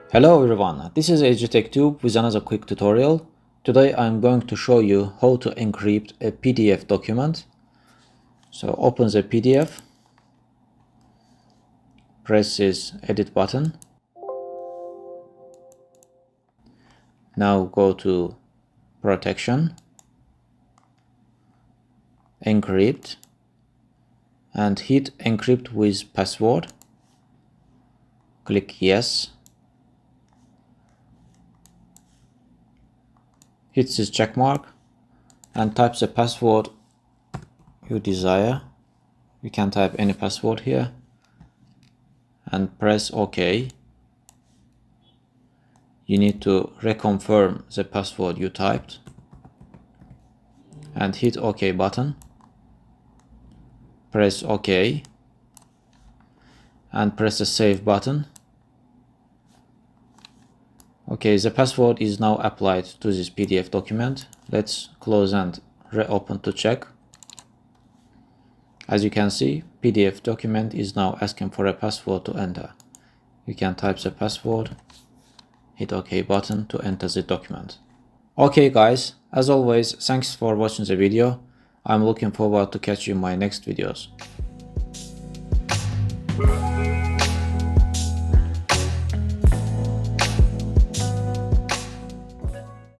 Hello everyone, this is EduTechTube with another quick tutorial. Today I'm going to show you how to encrypt a PDF document. So open the PDF, press this edit button. Now go to protection, encrypt, and hit encrypt with password. Click yes. Hit this check mark and type the password you desire. You can type any password here and press OK. You need to reconfirm the password you typed and hit OK button. Press OK and press the save button. Okay, the password is now applied to this PDF document. Let's close and reopen to check. As you can see, PDF document is now asking for a password to enter. You can type the password, hit OK button to enter the document. Okay guys, as always, thanks for watching the video. I'm looking forward to catch you in my next videos.